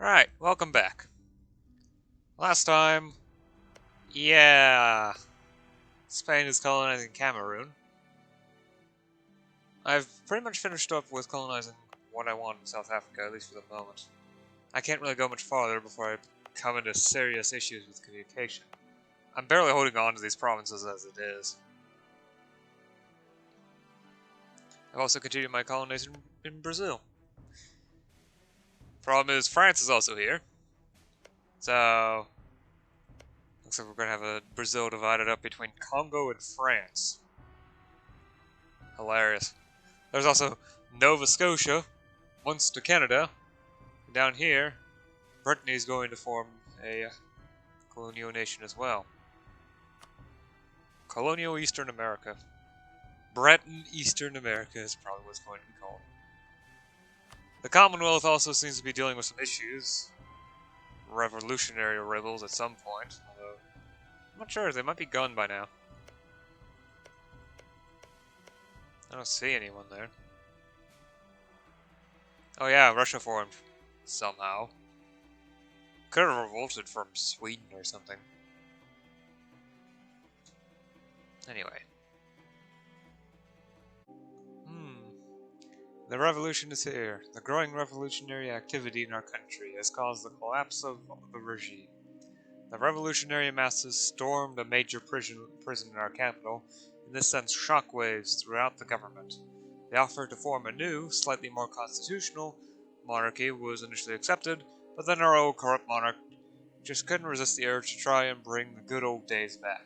Alright, welcome back. Last time, yeah, Spain is colonizing Cameroon. I've pretty much finished up with colonizing what I want in South Africa, at least for the moment. I can't really go much farther before I come into serious issues with communication. I'm barely holding on to these provinces as it is. I've also continued my colonization in Brazil. Problem is, France is also here. So, looks like we're going to have a Brazil divided up between Congo and France. Hilarious. There's also Nova Scotia, Munster, Canada. And down here, Brittany is going to form a colonial nation as well. Colonial Eastern America. Breton Eastern America is probably what it's going to be called. The Commonwealth also seems to be dealing with some issues. Revolutionary rebels at some point, although I'm not sure, they might be gone by now. I don't see anyone there. Oh yeah, Russia formed. Somehow. Could have revolted from Sweden or something. Anyway. The revolution is here. The growing revolutionary activity in our country has caused the collapse of the regime. The revolutionary masses stormed a major prison in our capital, and this sends shockwaves throughout the government. The offer to form a new, slightly more constitutional monarchy was initially accepted, but then our old corrupt monarch just couldn't resist the urge to try and bring the good old days back.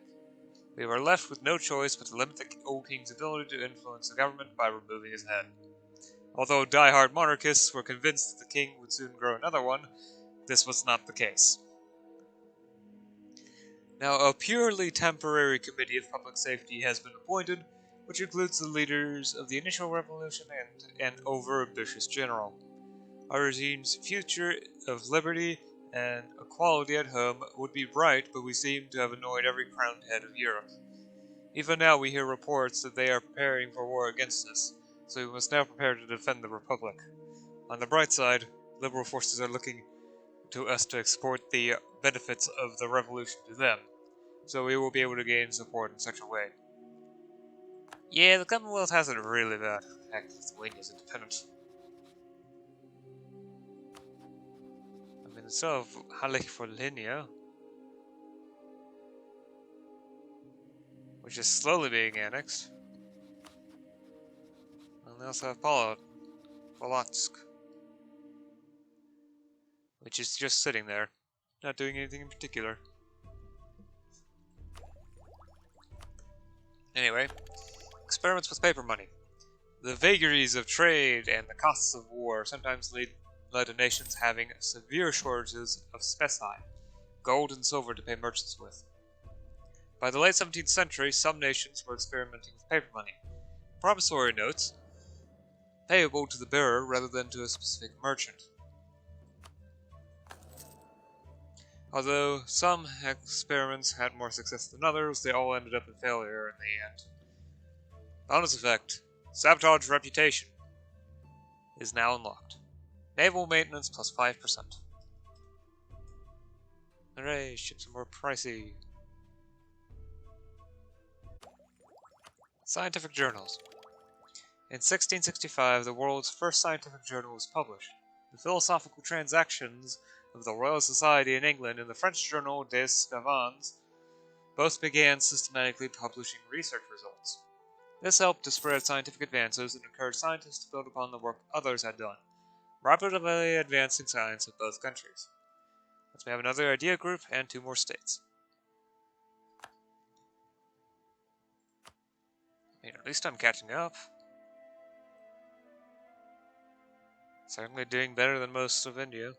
We were left with no choice but to limit the old king's ability to influence the government by removing his head. Although die-hard monarchists were convinced that the king would soon grow another one, this was not the case. Now, a purely temporary committee of public safety has been appointed, which includes the leaders of the initial revolution and an over-ambitious general. Our regime's future of liberty and equality at home would be bright, but we seem to have annoyed every crowned head of Europe. Even now we hear reports that they are preparing for war against us, so we must now prepare to defend the Republic. On the bright side, liberal forces are looking to us to export the benefits of the revolution to them, so we will be able to gain support in such a way. Yeah, the Commonwealth hasn't really that. Heck, Lithuania's independent. I mean, instead of Lithuania, which is slowly being annexed. And they also have Polotsk, which is just sitting there, not doing anything in particular. Anyway, experiments with paper money. The vagaries of trade and the costs of war sometimes led to nations having severe shortages of specie, gold and silver to pay merchants with. By the late 17th century, some nations were experimenting with paper money. Promissory notes, payable to the bearer rather than to a specific merchant. Although some experiments had more success than others, they all ended up in failure in the end. Bonus effect: sabotage reputation is now unlocked. Naval maintenance plus 5%. Hooray, ships are more pricey. Scientific journals. In 1665, the world's first scientific journal was published. The Philosophical Transactions of the Royal Society in England and the French journal Des Savants both began systematically publishing research results. This helped to spread scientific advances and encourage scientists to build upon the work others had done, rapidly advancing science in both countries. Thus we have another idea group and 2 more states. I mean, at least I'm catching up. Certainly doing better than most of India.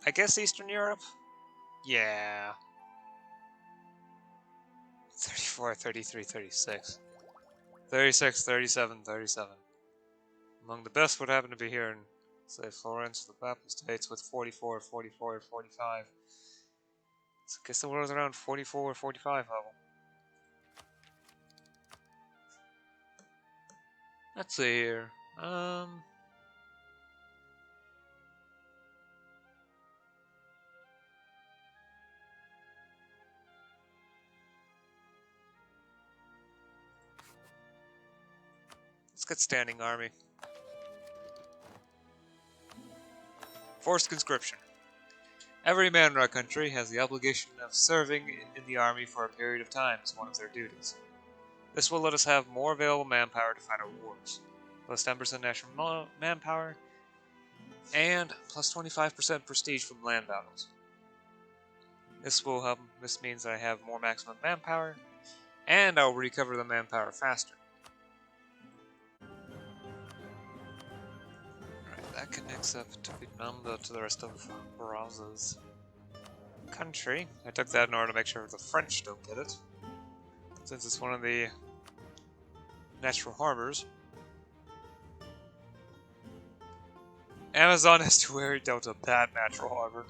I guess Eastern Europe? Yeah. 34, 33, 36. 36, 37, 37. Among the best would happen to be here in, say, Florence, the Baptist States with 44, 44, 45. So I guess the world's around 44 or 45 level. Let's see here. Let's get standing army. Forced conscription. Every man in our country has the obligation of serving in the army for a period of time as one of their duties. This will let us have more available manpower to fight our wars. Plus 10% national manpower, and plus 25% prestige from land battles. This will help. This means I have more maximum manpower, and I'll recover the manpower faster. Alright, that connects up to Binamba to the rest of Brazza's country. I took that in order to make sure the French don't get it, since it's one of the natural harbors. Amazon Estuary Delta, bad natural harbor.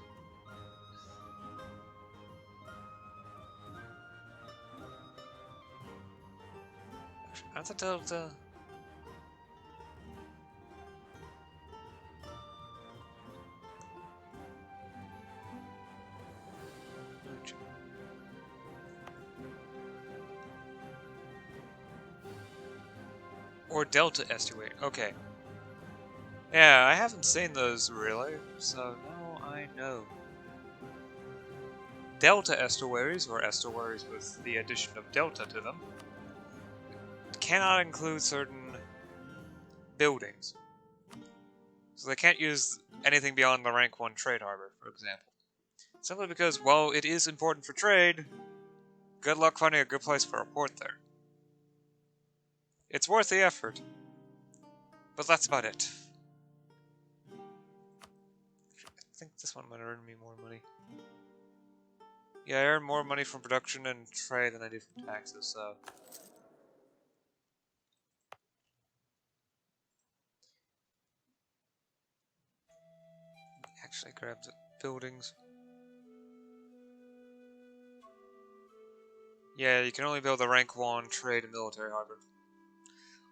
That's a delta. Or Delta Estuary. Okay. Yeah, I haven't seen those really, so now I know. Delta estuaries, or estuaries with the addition of delta to them, cannot include certain buildings. So they can't use anything beyond the rank 1 trade harbor, for example. Simply because, while it is important for trade, good luck finding a good place for a port there. It's worth the effort, but that's about it. I think this one might earn me more money. Yeah, I earn more money from production and trade than I do from taxes, so... Actually grab the buildings. Yeah, you can only build a rank 1 trade and military harbor.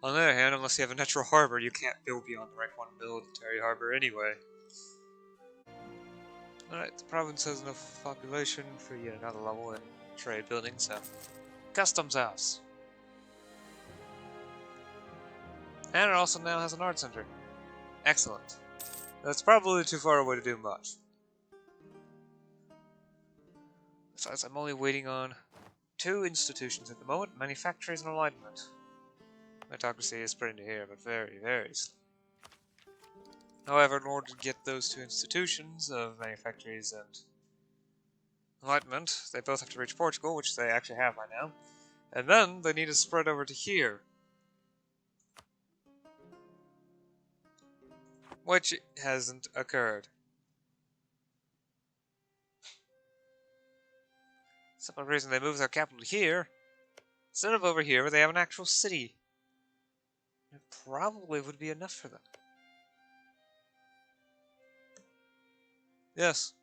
On the other hand, unless you have a natural harbor, you can't build beyond the rank 1 military harbor anyway. Alright, the province has enough population for yet another level in trade building, so... Customs house. And it also now has an art center. Excellent. That's probably too far away to do much. Besides, I'm only waiting on 2 institutions at the moment, manufactories and enlightenment. Meritocracy is spreading to here, but very, very slow. However, in order to get those 2 institutions of manufactories and enlightenment, they both have to reach Portugal, which they actually have by now. And then they need to spread over to here. Which hasn't occurred. Simple reason they moved their capital here, instead of over here where they have an actual city. It probably would be enough for them. Yes.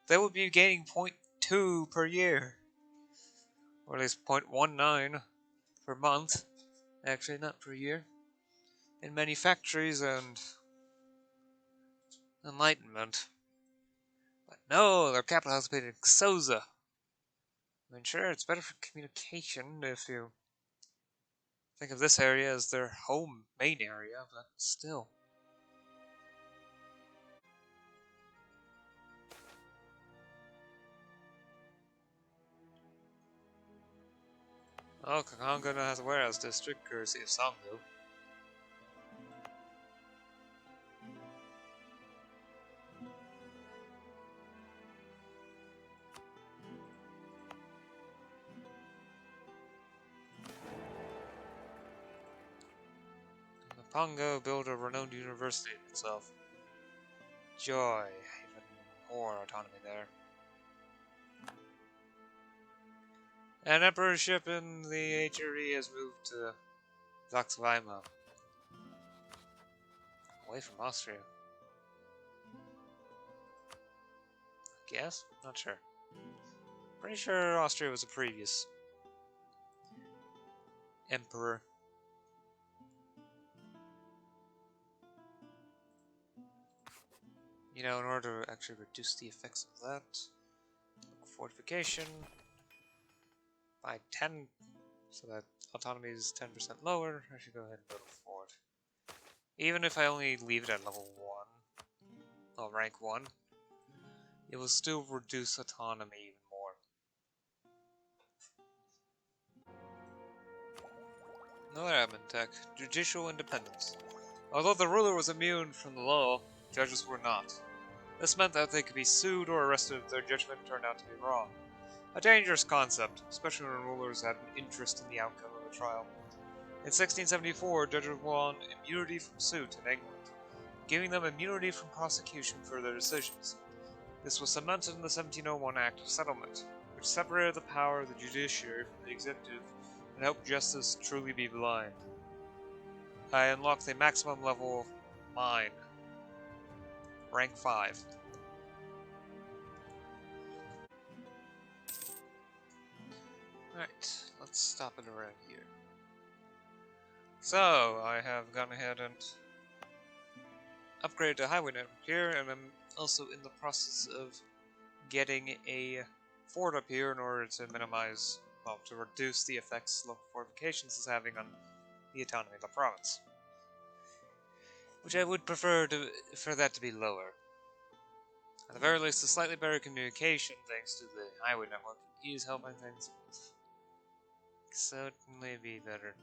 They would be gaining 0.2 per year. Or at least 0.19 per month. Actually, not per year. In manufactories and enlightenment. But no, their capital has been in Xosa. I mean, sure, it's better for communication if you think of this area as their home main area, but still. Oh, Kongo now has a warehouse district, courtesy of Songo. Kongo built a renowned university itself. Joy, even more autonomy there. An emperorship in the HRE has moved to Zaxweimar. Away from Austria. Guess? Not sure. Pretty sure Austria was a previous. emperor. You know, in order to actually reduce the effects of that, fortification by 10, so that autonomy is 10% lower. I should go ahead and go to fort. Even if I only leave it at level 1, or rank 1, it will still reduce autonomy even more. Another admin tech, judicial independence. Although the ruler was immune from the law, judges were not. This meant that they could be sued or arrested if their judgment turned out to be wrong. A dangerous concept, especially when rulers had an interest in the outcome of a trial. In 1674, judges won immunity from suit in England, giving them immunity from prosecution for their decisions. This was cemented in the 1701 Act of Settlement, which separated the power of the judiciary from the executive and helped justice truly be blind. I unlocked the maximum level of mine, rank 5. Alright, let's stop it around here. So, I have gone ahead and upgraded the highway network here, and I'm also in the process of getting a fort up here in order to minimize, well, to reduce the effects local fortifications is having on the autonomy of the province. Which I would prefer for that to be lower. At the very least, a slightly better communication thanks to the highway network is helping things, but certainly be better.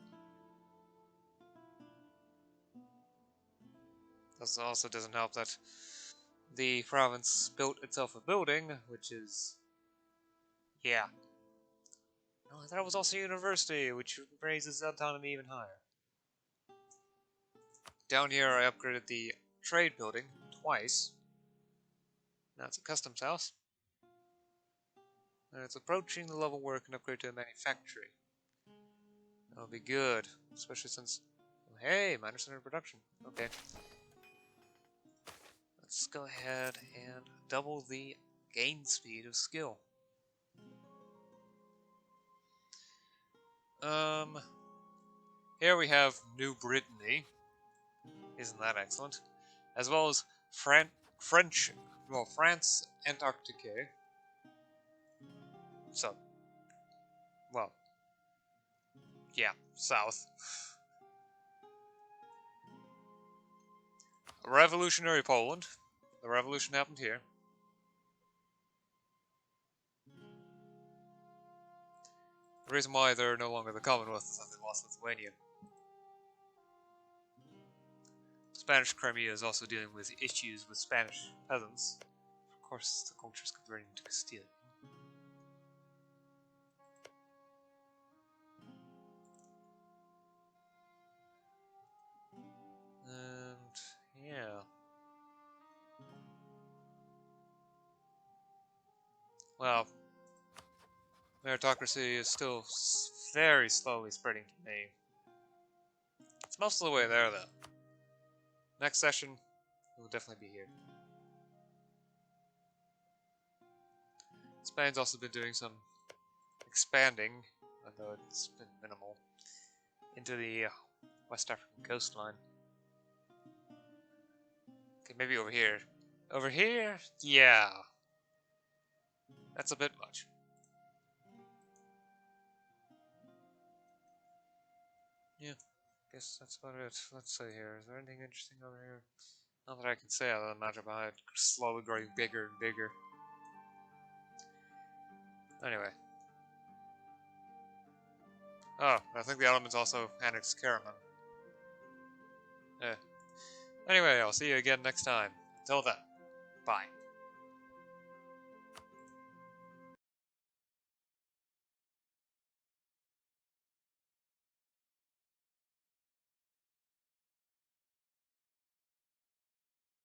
This also doesn't help that the province built itself a building, which is, yeah. No, I thought it was also a university, which raises autonomy even higher. Down here, I upgraded the trade building twice. Now it's a customs house. And it's approaching the level where it can upgrade to a manufactory. That'll be good, especially since, oh, hey, minor center production. Okay. Let's go ahead and double the gain speed of skill. Here we have New Brittany. Isn't that excellent? As well as France Antarctique. So, well, yeah, south. Revolutionary Poland. The revolution happened here. The reason why they're no longer the Commonwealth is that they lost Lithuania. Spanish Crimea is also dealing with issues with Spanish peasants. Of course, the culture is converting to Castile. And, yeah. Well, meritocracy is still very slowly spreading to me. It's most of the way there, though. Next session, it will definitely be here. Spain's also been doing some expanding, although it's been minimal, into the West African coastline. Okay, maybe over here. Over here? Yeah. That's a bit much. Yeah, guess that's about it. Let's see here. Is there anything interesting over here? Not that I can say other than Magic behind slowly growing bigger and bigger. Anyway. Oh, I think the Ottomans also annexed Karaman. Anyway, I'll see you again next time. Until then, bye.